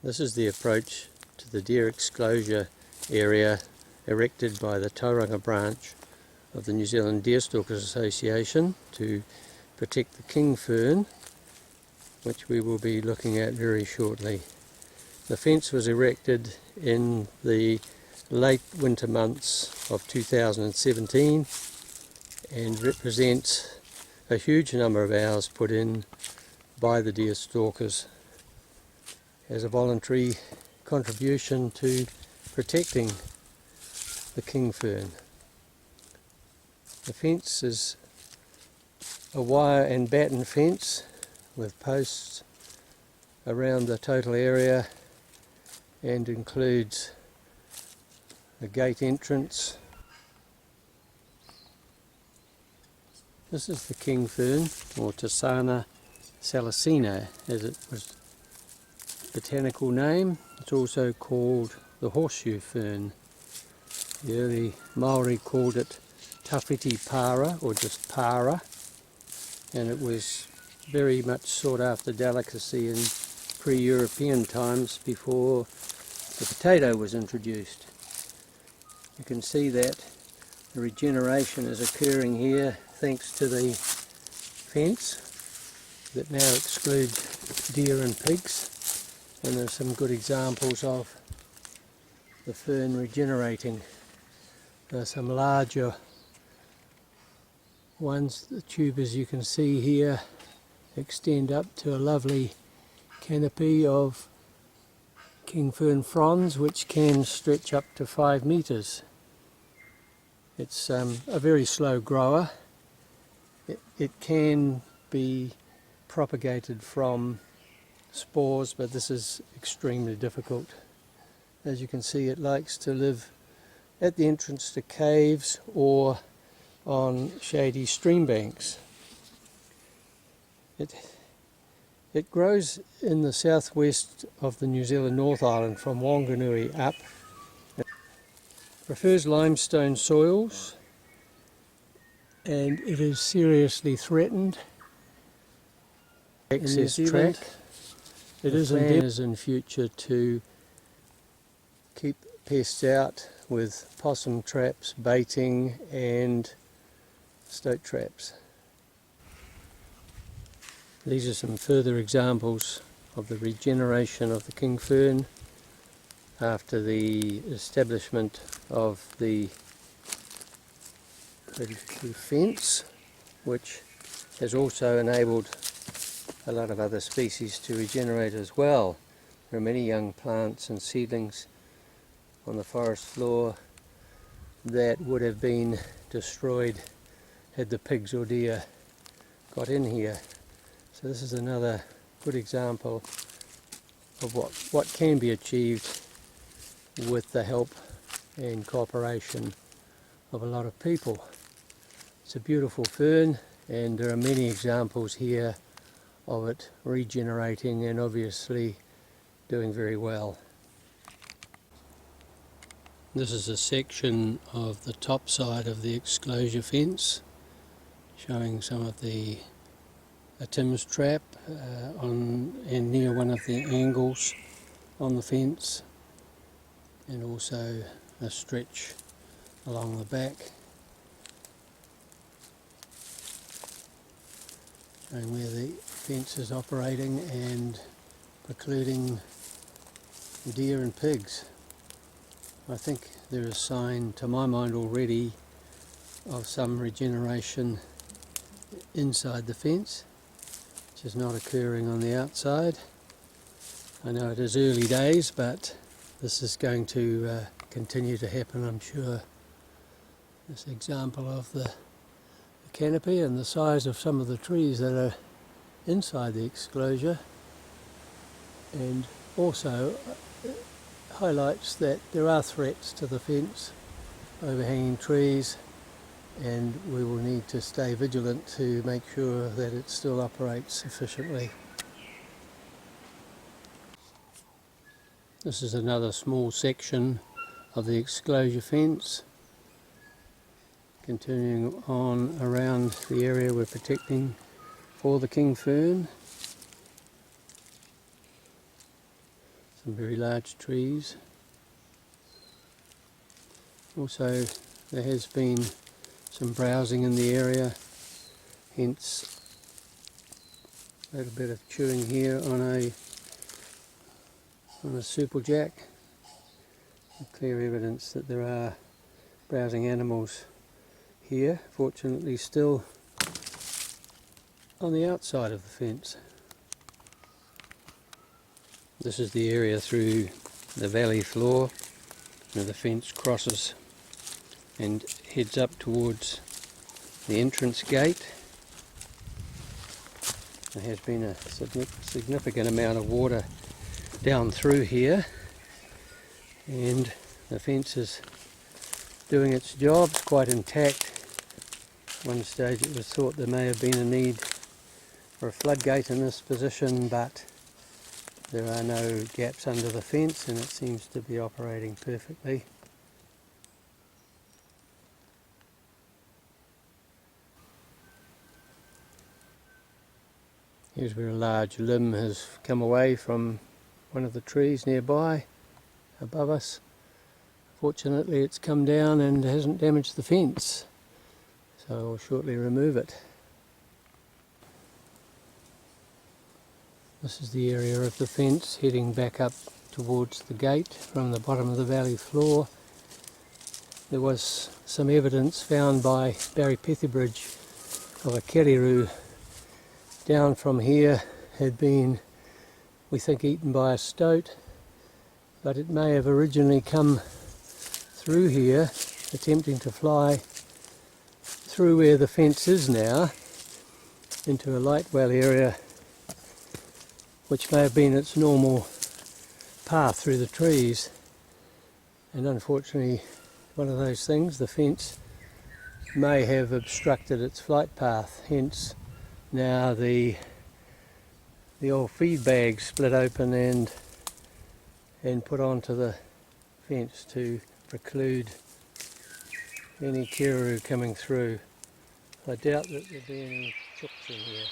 This is the approach to the deer exclosure area erected by the Tauranga branch of the New Zealand Deerstalkers Association to protect the king fern, which we will be looking at very shortly. The fence was erected in the late winter months of 2017 and represents a huge number of hours put in by the deerstalkers as a voluntary contribution to protecting the king fern. The fence is a wire and batten fence with posts around the total area and includes the gate entrance. This is the king fern, or Tassana salicina as it was botanical name. It's also called the horseshoe fern. The early Maori called it tawhiti para, or just para, and it was very much sought after delicacy in pre-European times before the potato was introduced. You can see that the regeneration is occurring here thanks to the fence that now excludes deer and pigs, and there are some good examples of the fern regenerating. There are some larger ones. The tubers you can see here extend up to a lovely canopy of king fern fronds which can stretch up to 5 metres. It's a very slow grower. It can be propagated from spores, but this is extremely difficult. As you can see, it likes to live at the entrance to caves or on shady stream banks. It grows in the southwest of the New Zealand North Island from Wanganui up. It prefers limestone soils and it is seriously threatened. Access track. It is in future to keep pests out with possum traps, baiting and stoat traps. These are some further examples of the regeneration of the king fern after the establishment of the fence, which has also enabled a lot of other species to regenerate as well. There are many young plants and seedlings on the forest floor that would have been destroyed had the pigs or deer got in here. So this is another good example of what can be achieved with the help and cooperation of a lot of people. It's a beautiful fern, and there are many examples here of it regenerating and obviously doing very well. This is a section of the top side of the exclosure fence, showing some of the Tim's trap and near one of the angles on the fence, and also a stretch along the back, showing where the fence is operating and precluding deer and pigs. I think there is a sign to my mind already of some regeneration inside the fence, which is not occurring on the outside. I know it is early days, but this is going to continue to happen, I'm sure. This example of the canopy and the size of some of the trees that are inside the exclosure, and also highlights that there are threats to the fence, overhanging trees, and we will need to stay vigilant to make sure that it still operates efficiently. This is another small section of the exclosure fence, continuing on around the area we're protecting for the king fern. Some very large trees. Also there has been some browsing in the area, hence a little bit of chewing here on a superjack. Clear evidence that there are browsing animals here, fortunately still on the outside of the fence. This is the area through the valley floor where the fence crosses and heads up towards the entrance gate. There has been a significant amount of water down through here, and the fence is doing its job. It's quite intact. At one stage it was thought there may have been a need for a floodgate in this position, but there are no gaps under the fence and it seems to be operating perfectly. Here's where a large limb has come away from one of the trees nearby, above us. Fortunately it's come down and hasn't damaged the fence, so I'll shortly remove it. This is the area of the fence heading back up towards the gate from the bottom of the valley floor. There was some evidence found by Barry Petherbridge of a kerriroo down from here, had been, we think, eaten by a stoat, but it may have originally come through here, attempting to fly through where the fence is now into a light well area, which may have been its normal path through the trees. And unfortunately, one of those things, the fence may have obstructed its flight path, hence now the old feed bag split open and put onto the fence to preclude any kerriroo coming through. I doubt that there'll be any chooks in here.